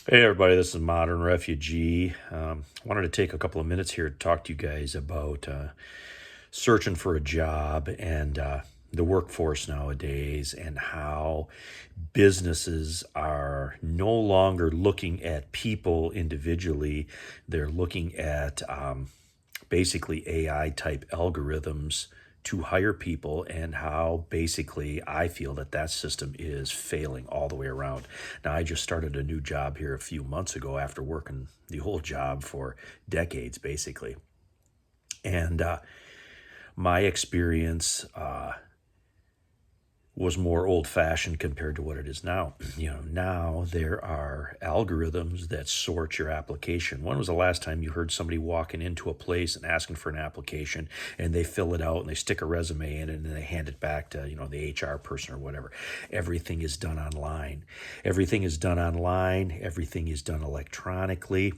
Hey everybody, this is Modern Refugee. Wanted to take a couple of minutes here to talk to you guys about searching for a job and the workforce nowadays, and how businesses are no longer looking at people individually. They're looking at basically AI type algorithms to hire people, and how basically I feel that that system is failing all the way around. Now, I just started a new job here a few months ago after working the old job for decades, basically. And my experience was more old fashioned compared to what it is now. Now there are algorithms that sort your application. When was the last time you heard somebody walking into a place and asking for an application, and they fill it out and they stick a resume in it and then they hand it back to, the HR person or whatever? Everything is done online. Everything is done online. Everything is done electronically.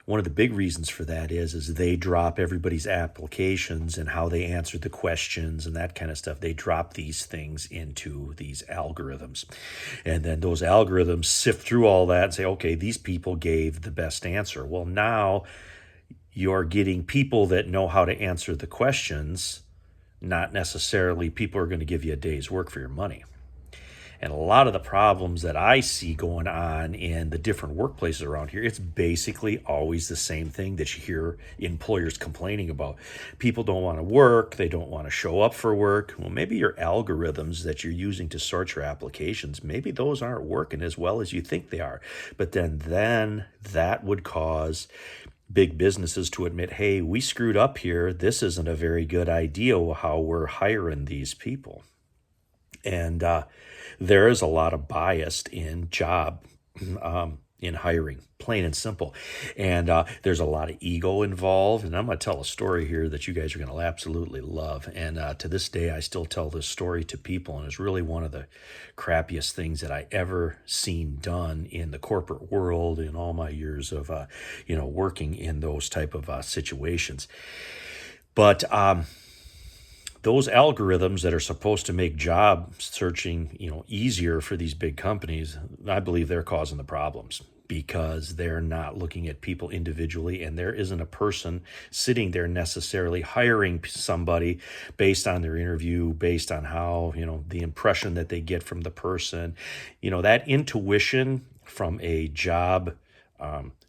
One of the big reasons for that is they drop everybody's applications and how they answered the questions and that kind of stuff. They drop these things into these algorithms. And then those algorithms sift through all that and say, okay, these people gave the best answer. Well, now you're getting people that know how to answer the questions, not necessarily people who are going to give you a day's work for your money. And a lot of the problems that I see going on in the different workplaces around here, it's basically always the same thing that you hear employers complaining about. People don't want to work. They don't want to show up for work. Well, maybe your algorithms that you're using to sort your applications, maybe those aren't working as well as you think they are. But then that would cause big businesses to admit, hey, we screwed up here. This isn't a very good idea how we're hiring these people. And there is a lot of bias in in hiring, plain and simple. And there's a lot of ego involved. And I'm going to tell a story here that you guys are going to absolutely love. And to this day, I still tell this story to people. And it's really one of the crappiest things that I ever seen done in the corporate world in all my years of, working in those type of situations. But those algorithms that are supposed to make job searching, easier for these big companies, I believe they're causing the problems, because they're not looking at people individually, and there isn't a person sitting there necessarily hiring somebody based on their interview, based on how, the impression that they get from the person. That intuition from a job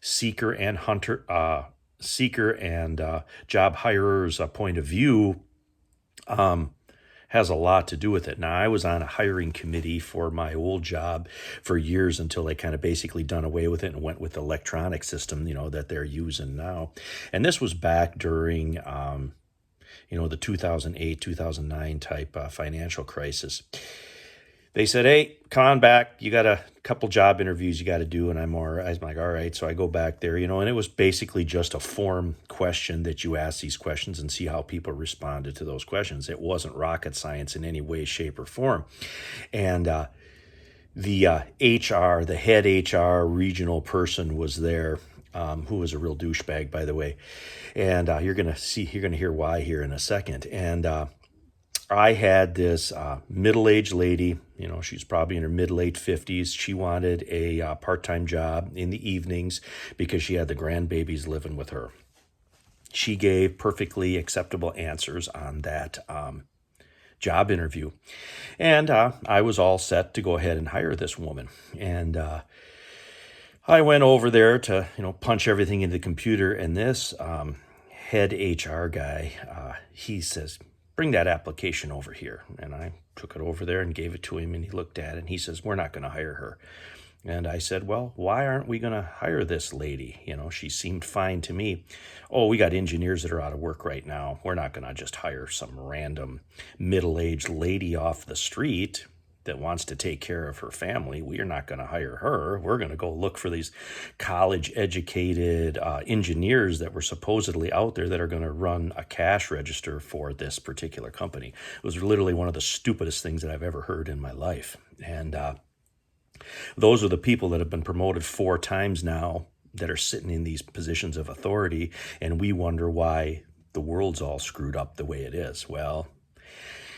seeker and job hirer's point of view has a lot to do with it. Now, I was on a hiring committee for my old job for years until they kind of basically done away with it and went with the electronic system, that they're using now. And this was back during, the 2008, 2009 type financial crisis. They said, hey, come on back. You got a couple job interviews you got to do. And I'm like, all right. So I go back there, and it was basically just a form question that you ask these questions and see how people responded to those questions. It wasn't rocket science in any way, shape, or form. And the the head HR regional person was there, who was a real douchebag, by the way. And you're going to hear why here in a second. And I had this middle-aged lady, she's probably in her mid-late 50s. She wanted a part-time job in the evenings because she had the grandbabies living with her. She gave perfectly acceptable answers on that job interview. And I was all set to go ahead and hire this woman. And I went over there to, punch everything into the computer. And this head HR guy, he says, bring that application over here. And I took it over there and gave it to him, and he looked at it and he says, we're not going to hire her. And I said, well, why aren't we going to hire this lady? She seemed fine to me. Oh, we got engineers that are out of work right now. We're not going to just hire some random middle-aged lady off the street that wants to take care of her family. We are not going to hire her. We're going to go look for these college-educated engineers that were supposedly out there that are going to run a cash register for this particular company. It was literally one of the stupidest things that I've ever heard in my life. And those are the people that have been promoted 4 times now that are sitting in these positions of authority, and we wonder why the world's all screwed up the way it is. Well,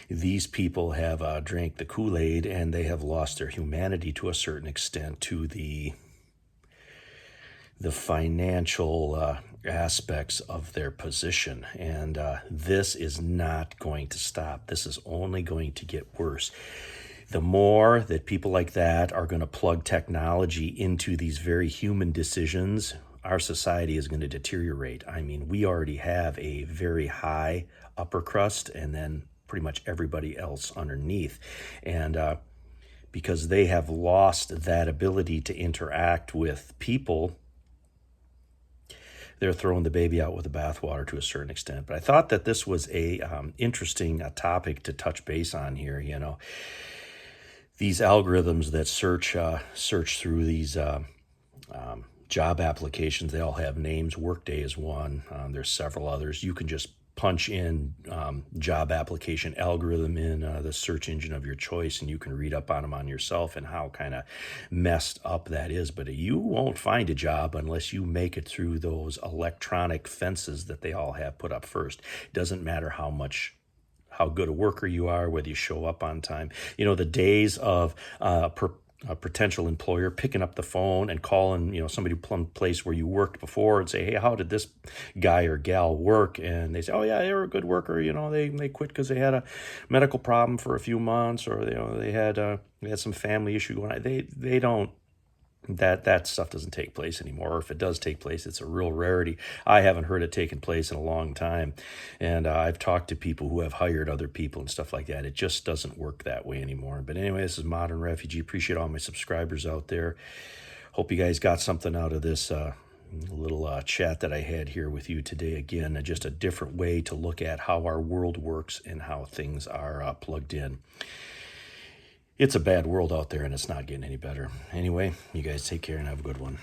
these people have drank the Kool-Aid, and they have lost their humanity to a certain extent to the the financial aspects of their position. And this is not going to stop. This is only going to get worse. The more that people like that are going to plug technology into these very human decisions, our society is going to deteriorate. I mean, we already have a very high upper crust and then pretty much everybody else underneath. And because they have lost that ability to interact with people, they're throwing the baby out with the bathwater to a certain extent. But I thought that this was a interesting topic to touch base on here. You know, these algorithms that search through these job applications, they all have names. Workday is one. There's several others. You can just punch in job application algorithm in the search engine of your choice, and you can read up on them on yourself and how kind of messed up that is. But you won't find a job unless you make it through those electronic fences that they all have put up first. It doesn't matter how good a worker you are, whether you show up on time. You know, the days of a potential employer picking up the phone and calling, you know, somebody from place where you worked before and say, hey, how did this guy or gal work? And they say, oh yeah, they were a good worker. You know, they quit because they had a medical problem for a few months, or they had some family issue going on. They don't. That stuff doesn't take place anymore. Or if it does take place, it's a real rarity. I haven't heard it taking place in a long time. And I've talked to people who have hired other people and stuff like that. It just doesn't work that way anymore. But anyway, this is Modern Refugee. Appreciate all my subscribers out there. Hope you guys got something out of this little chat that I had here with you today. Again, just a different way to look at how our world works and how things are plugged in. It's a bad world out there, and it's not getting any better. Anyway, you guys take care and have a good one.